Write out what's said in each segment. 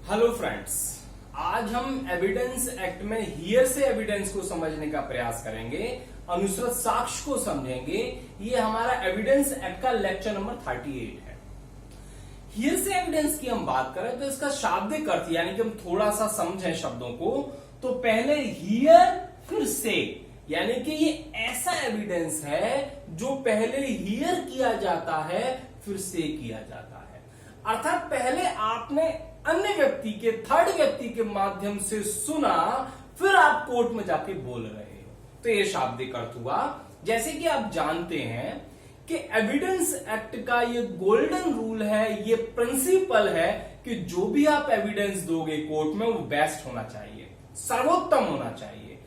Hello friends, आज हम evidence act में हियर से एविडेंस को समझने का प्रयास करेंगे, अनुश्रुत साक्ष्य को समझेंगे। ये हमारा एविडेंस एक्ट का लेक्चर नंबर 38 है। हियर से एविडेंस की हम बात करें तो इसका शाब्दिक अर्थ यानी कि हम थोड़ा सा समझें शब्दों को, तो पहले हियर फिर से, यानी कि ये ऐसा एविडेंस है जो पहले हियर किया जाता है फिर से किया जाता है। अर्थात पहले आपने अन्य व्यक्ति के, थर्ड व्यक्ति के माध्यम से सुना, फिर आप कोर्ट में जाके बोल रहे हो, तो ये शाब्दिक अर्थ हुआ। जैसे कि आप जानते हैं कि एविडेंस एक्ट का ये गोल्डन रूल है, ये प्रिंसिपल है कि जो भी आप एविडेंस दोगे कोर्ट में वो बेस्ट होना चाहिए, सर्वोत्तम होना चाहिए।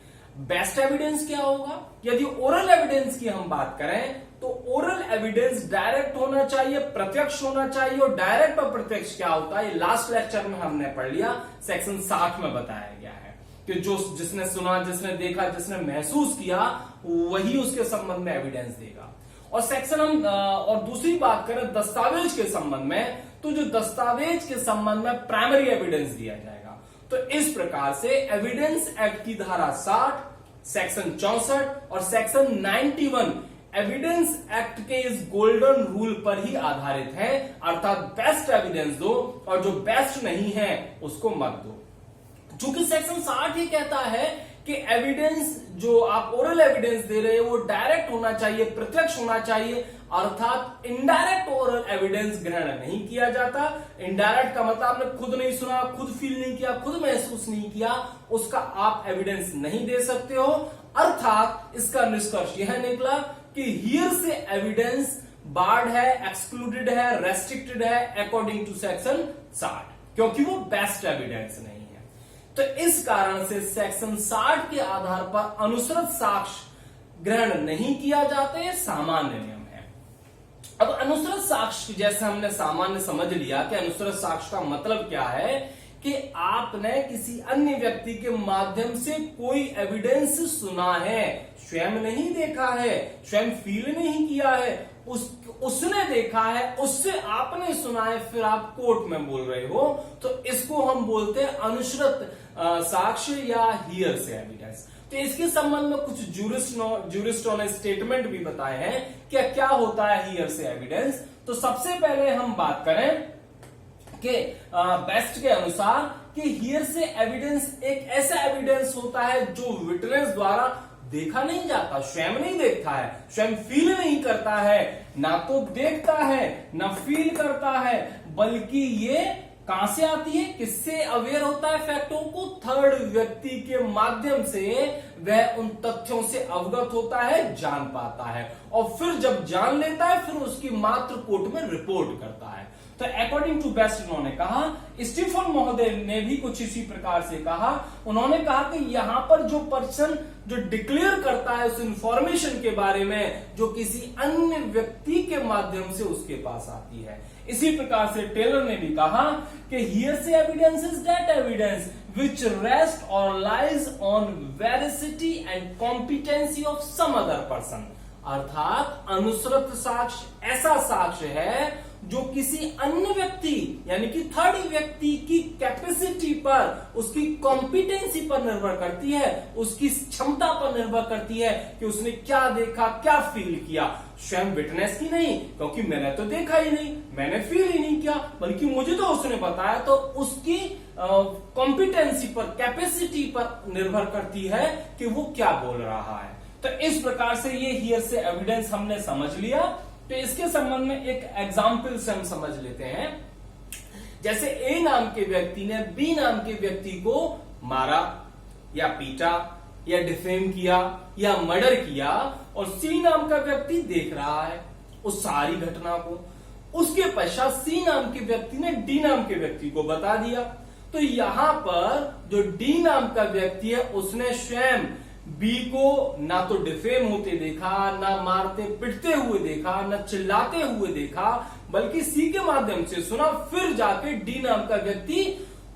बेस्ट एविडेंस क्या होगा? यदि ओरल एविडेंस की हम बात करें तो ओरल एविडेंस डायरेक्ट होना चाहिए, प्रत्यक्ष होना चाहिए। और डायरेक्ट और प्रत्यक्ष क्या होता है, ये लास्ट लेक्चर में हमने पढ़ लिया, सेक्शन 60 में बताया गया है कि जो जिसने सुना, जिसने देखा, जिसने महसूस किया, वही उसके संबंध में एविडेंस देगा। और सेक्शन हम और दूसरी बात करें दस्तावेज के संबंध में, तो जो दस्तावेज के संबंध में प्राइमरी एविडेंस दिया जाएगा। तो इस प्रकार से एविडेंस एक्ट की धारा 60, सेक्शन 64 और सेक्शन 91 एविडेंस एक्ट के इस गोल्डन रूल पर ही आधारित है। अर्थात बेस्ट एविडेंस दो और जो बेस्ट नहीं है उसको मत दो। चूंकि सेक्शन 60 ही कहता है कि एविडेंस जो आप ओरल एविडेंस दे रहे हो वो डायरेक्ट होना चाहिए, प्रत्यक्ष होना चाहिए। अर्थात इनडायरेक्ट ओरल एविडेंस ग्रहण नहीं किया जाता। इनडायरेक्ट का मतलब आपने खुद नहीं सुना, खुद फील नहीं किया, खुद महसूस नहीं किया, उसका आप एविडेंस नहीं दे सकते हो। अर्थात इसका निष्कर्ष यह निकला कि हियर से एविडेंस बार्ड है, एक्सक्लूडेड है, रेस्ट्रिक्टेड है अकॉर्डिंग टू सेक्शन 60, क्योंकि वो बेस्ट एविडेंस नहीं है। तो इस कारण से सेक्शन 60 के आधार पर अनुश्रुत साक्ष्य ग्रहण नहीं किया जाता, है सामान्य नियम है। अब अनुश्रुत साक्ष्य जैसे हमने सामान्य समझ लिया कि अनुश्रुत साक्ष्य का मतलब क्या है कि आपने किसी अन्य व्यक्ति के माध्यम से कोई एविडेंस सुना है, स्वयं नहीं देखा है, स्वयं फील नहीं किया है, उसने देखा है, उससे आपने सुना है, फिर आप कोर्ट में बोल रहे हो, तो इसको हम बोलते हैं अनुश्रुत साक्ष्य या हियर से एविडेंस। तो इसके संबंध में कुछ जूरिस्टों ने स्टेटमेंट भी बताए हैं कि क्या होता है हियर से एविडेंस। तो सबसे पहले हम बात करें कि बेस्ट के अनुसार कि हियर से एविडेंस एक ऐसा एविडेंस होता है जो विटनेस द्वारा देखा नहीं जाता, स्वयं नहीं देखता है, स्वयं फील नहीं करता है, ना तो देखता है ना फील करता है, बल्कि ये कहां से आती है, किससे अवेयर होता है फैक्टों को, थर्ड व्यक्ति के माध्यम से वह उन तथ्यों से अवगत होता है, जान पाता है, और फिर जब जान लेता है फिर उसकी मात्र कोर्ट में रिपोर्ट करता है। तो अकॉर्डिंग टू बेस्ट उन्होंने कहा, स्टीफन महोदय ने भी कुछ इसी प्रकार से कहा। उन्होंने कहा कि यहां पर जो पर्सन जो डिक्लेयर करता है उस इंफॉर्मेशन के बारे में जो किसी अन्य व्यक्ति के माध्यम से उसके पास आती है। इसी प्रकार से टेलर ने भी कहा कि हियर से evidence is that evidence which rest or lies on veracity and competency of some other person। अर्थात अनुश्रुत साक्ष्य ऐसा साक्ष्य है जो किसी अन्य व्यक्ति यानी कि थर्ड व्यक्ति की कैपेसिटी पर, उसकी कॉम्पिटेंसी पर निर्भर करती है, उसकी क्षमता पर निर्भर करती है कि उसने क्या देखा, क्या फील किया। स्वयं विटनेस की नहीं, क्योंकि मैंने तो देखा ही नहीं, मैंने फील ही नहीं किया, बल्कि मुझे तो उसने बताया, तो उसकी कॉम्पिटेंसी पर, कैपेसिटी पर निर्भर करती है कि वो क्या बोल रहा है। तो इस प्रकार से ये हियर से एविडेंस हमने समझ लिया। तो इसके संबंध में एक एग्जाम्पल से हम समझ लेते हैं। जैसे ए नाम के व्यक्ति ने बी नाम के व्यक्ति को मारा या पीटा या डिफेम किया या मर्डर किया, और सी नाम का व्यक्ति देख रहा है उस सारी घटना को। उसके पश्चात सी नाम के व्यक्ति ने डी नाम के व्यक्ति को बता दिया। तो यहां पर जो डी नाम का व्यक्ति है उसने स्वयं बी को ना तो डिफेम होते देखा, ना मारते पिटते हुए देखा, ना चिल्लाते हुए देखा, बल्कि सी के माध्यम से सुना। फिर जाके डी नाम का व्यक्ति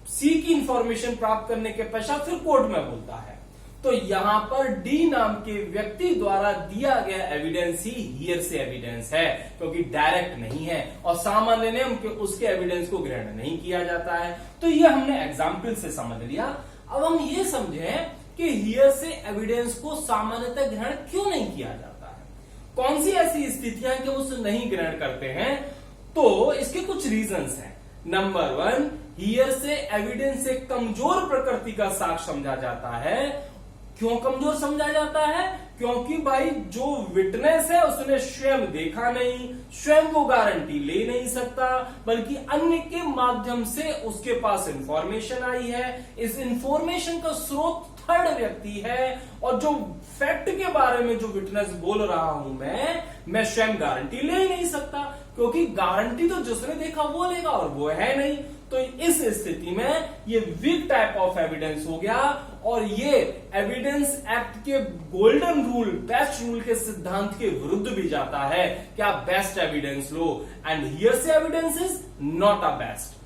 सी की इंफॉर्मेशन प्राप्त करने के पश्चात फिर कोर्ट में बोलता है। तो यहां पर डी नाम के व्यक्ति द्वारा दिया गया एविडेंस ही हियर से एविडेंस है, क्योंकि डायरेक्ट नहीं है और सामान्य नियम के उसके एविडेंस को ग्रहण नहीं किया जाता है। तो ये हमने एग्जाम्पल से समझ लिया। अब हम ये समझें कि हियर से एविडेंस को सामान्यतः ग्रहण क्यों नहीं किया जाता है, कौन सी ऐसी स्थितियां कि उसे नहीं ग्रहण करते हैं। तो इसके कुछ रीजंस हैं। नंबर 1, हियर से एविडेंस एक कमजोर प्रकृति का साक्ष्य समझा जाता है। क्यों कमजोर समझा जाता है? क्योंकि भाई जो विटनेस है उसने स्वयं देखा नहीं, स्वयं को गारंटी ले नहीं सकता, बल्कि अन्य के माध्यम से उसके पास इंफॉर्मेशन आई है। इस इंफॉर्मेशन का स्रोत थर्ड व्यक्ति है और जो फैक्ट के बारे में जो विटनेस बोल रहा हूं मैं स्वयं गारंटी ले ही नहीं सकता, क्योंकि गारंटी तो जिसने देखा वो लेगा और वो है नहीं। तो इस स्थिति में ये वीक टाइप ऑफ एविडेंस हो गया और ये एविडेंस एक्ट के गोल्डन रूल, बेस्ट रूल के सिद्धांत के विरुद्ध भी जाता है कि आप बेस्ट एविडेंस लो and hearsay evidence is not a best.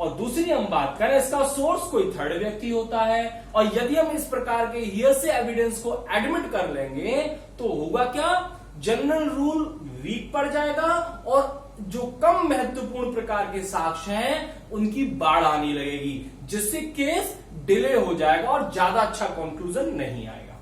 और दूसरी हम बात करें, इसका सोर्स कोई थर्ड व्यक्ति होता है और यदि हम इस प्रकार के हियर से एविडेंस को एडमिट कर लेंगे तो होगा क्या, जनरल रूल वीक पड़ जाएगा और जो कम महत्वपूर्ण प्रकार के साक्ष्य हैं उनकी बाढ़ आने लगेगी, जिससे केस डिले हो जाएगा और ज्यादा अच्छा कंक्लूजन नहीं आएगा।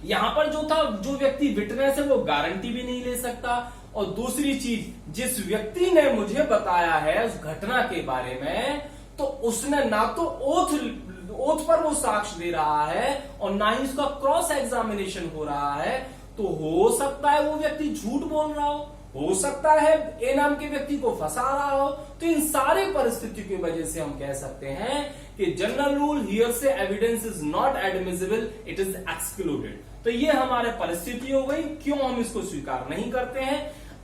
यहां पर जो था, जो व्यक्ति विटनेस है वो गारंटी भी नहीं ले सकता। और दूसरी चीज, जिस व्यक्ति ने मुझे बताया है उस घटना के बारे में, तो उसने ना तो ओथ पर वो साक्ष्य दे रहा है और ना ही उसका क्रॉस एग्जामिनेशन हो रहा है। तो हो सकता है वो व्यक्ति झूठ बोल रहा हो सकता है ए नाम के व्यक्ति को फंसा रहा हो। तो इन सारे परिस्थितियों की वजह से हम कह सकते हैं कि जनरल रूल हियर से evidence is not admissible, it is excluded. तो ये हमारे परिस्थिति हो गई, क्यों हम इसको स्वीकार नहीं करते हैं।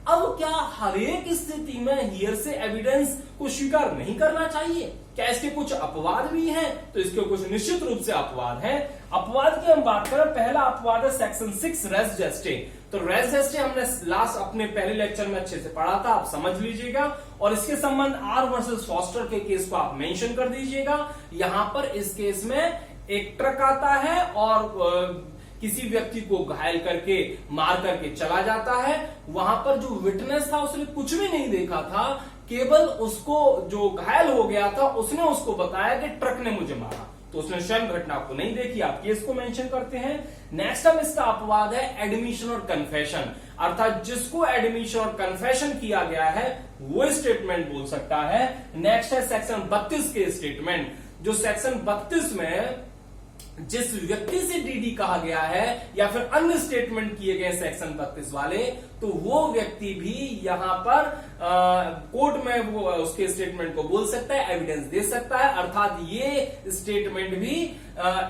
अब क्या हर एक स्थिति में हियर से एविडेंस को स्वीकार नहीं करना चाहिए? क्या इसके कुछ अपवाद भी हैं? तो इसके कुछ निश्चित रूप से अपवाद हैं। अपवाद की हम बात करें, पहला अपवाद है सेक्शन 6 रेस जेस्टे। तो रेस जेस्टे हमने लास्ट अपने पहले लेक्चर में अच्छे से पढ़ा था, आप समझ लीजिएगा और इसके संबंध आर वर्सेस फॉस्टर के केस को आप मेंशन कर दीजिएगा। यहां पर इस केस में एक ट्रक आता है और किसी व्यक्ति को घायल करके मार करके चला जाता है। वहां पर जो विटनेस था उसने कुछ भी नहीं देखा था, केवल उसको जो घायल हो गया था उसने उसको बताया कि ट्रक ने मुझे मारा, तो उसने स्वयं घटना को नहीं देखी। आप केस को मेंशन करते हैं। नेक्स्ट हम इसका अपवाद है एडमिशन और कन्फेशन, अर्थात जिसको एडमिशन और कन्फेशन किया गया है वो स्टेटमेंट बोल सकता है। नेक्स्ट है सेक्शन 32 के स्टेटमेंट, जो सेक्शन 32 में जिस व्यक्ति से डीडी कहा गया है या फिर अन्य स्टेटमेंट किए गए सेक्शन 32 वाले, तो वो व्यक्ति भी यहां पर कोर्ट में वो उसके स्टेटमेंट को बोल सकता है, एविडेंस दे सकता है, अर्थात ये स्टेटमेंट भी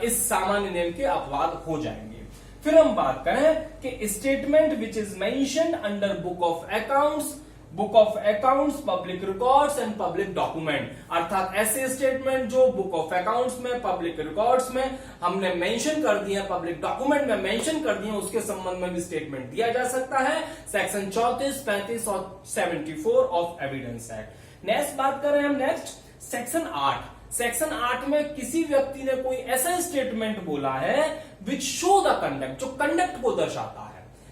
इस सामान्य नियम के अपवाद हो जाएंगे। फिर हम बात करें कि statement which is mentioned under book of accounts, public records and public document, अर्थात ऐसे स्टेटमेंट जो बुक ऑफ अकाउंट्स में, पब्लिक रिकॉर्ड्स में हमने मेंशन कर दिया, पब्लिक डॉक्यूमेंट में मेंशन कर दिया, उसके संबंध में भी स्टेटमेंट दिया जा सकता है। सेक्शन 34, 35 और 74 ऑफ एविडेंस एक्ट। नेक्स्ट बात करें हम सेक्शन 8। सेक्शन 8 में किसी व्यक्ति ने कोई ऐसा स्टेटमेंट बोला है विच शो द कंडक्ट, जो कंडक्ट को दर्शाता है।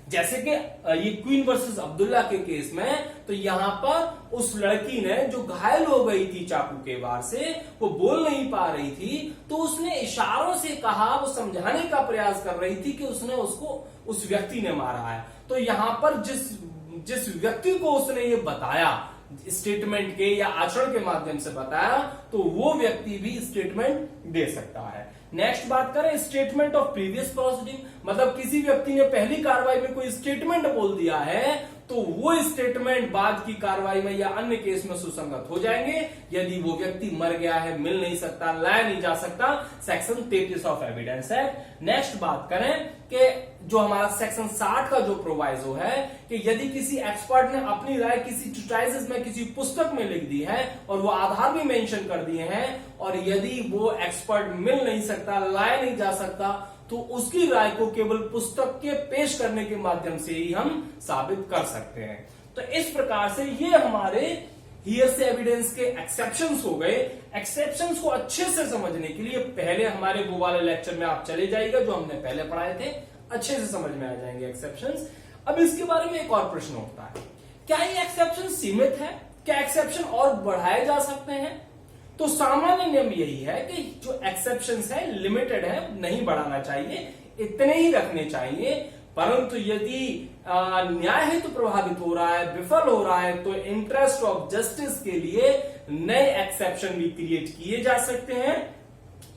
जैसे कि ये क्वीन वर्सेस अब्दुल्ला के केस में, तो यहां पर उस लड़की ने जो घायल हो गई थी चाकू के वार से, वो बोल नहीं पा रही थी, तो उसने इशारों से कहा, वो समझाने का प्रयास कर रही थी कि उसने उसको उस व्यक्ति ने मारा है। तो यहां पर जिस व्यक्ति को उसने ये बताया स्टेटमेंट के या आचरण के माध्यम से बताया, तो वो व्यक्ति भी स्टेटमेंट दे सकता है। नेक्स्ट बात करें स्टेटमेंट ऑफ प्रीवियस प्रोसीडिंग, मतलब किसी व्यक्ति ने पहली कार्रवाई में कोई स्टेटमेंट बोल दिया है, तो वो स्टेटमेंट बाद की कार्रवाई में या अन्य केस में सुसंगत हो जाएंगे यदि वो व्यक्ति मर गया है, मिल नहीं सकता, लाया नहीं जा सकता। Section 33 of evidence act. Next बात करें कि जो हमारा सेक्शन 60 का जो प्रोवाइजो है कि यदि किसी एक्सपर्ट ने अपनी राय किसी ट्रिटाइसिस में, किसी पुस्तक में लिख दी है और वो आधार भी मेंशन कर दिए हैं, और यदि वो एक्सपर्ट मिल नहीं सकता, लाया नहीं जा सकता, तो उसकी राय को केवल पुस्तक के पेश करने के माध्यम से ही हम साबित कर सकते हैं। तो इस प्रकार से ये हमारे हियर से एविडेंस के एक्सेप्शंस हो गए। एक्सेप्शंस को अच्छे से समझने के लिए पहले हमारे वो वाले लेक्चर में आप चले जाइएगा जो हमने पहले पढ़ाए थे, अच्छे से समझ में आ जाएंगे एक्सेप्शंस। अब इसके बारे में एक और प्रश्न उठता है, क्या ये एक्सेप्शन सीमित है? क्या एक्सेप्शन और बढ़ाए जा सकते हैं? तो सामान्य नियम यही है कि जो एक्सेप्शंस है लिमिटेड है, नहीं बढ़ाना चाहिए, इतने ही रखने चाहिए। परंतु यदि न्याय हेतु प्रभावित हो रहा है, विफल हो रहा है, तो इंटरेस्ट ऑफ जस्टिस के लिए नए एक्सेप्शन भी क्रिएट किए जा सकते हैं।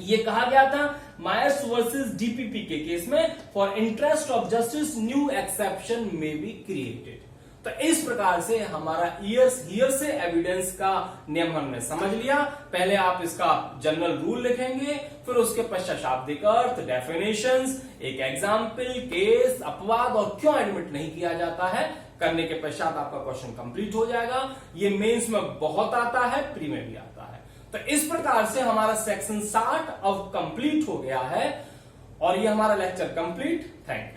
ये कहा गया था मायर्स वर्सेस डीपीपी के केस में, for interest of justice new exception में बी क्रिएटेड। तो इस प्रकार से हमारा हियर से एविडेंस का नियम हमने समझ लिया। पहले आप इसका जनरल रूल लिखेंगे, फिर उसके पश्चात शाब्दिक अर्थ, डेफिनेशंस, एक एग्जाम्पल, केस, अपवाद और क्यों एडमिट नहीं किया जाता है करने के पश्चात आपका क्वेश्चन कंप्लीट हो जाएगा। ये मेंस में बहुत आता है, प्री में भी आता है। तो इस प्रकार से हमारा सेक्शन 60 अब कंप्लीट हो गया है और ये हमारा लेक्चर कंप्लीट। Thank you.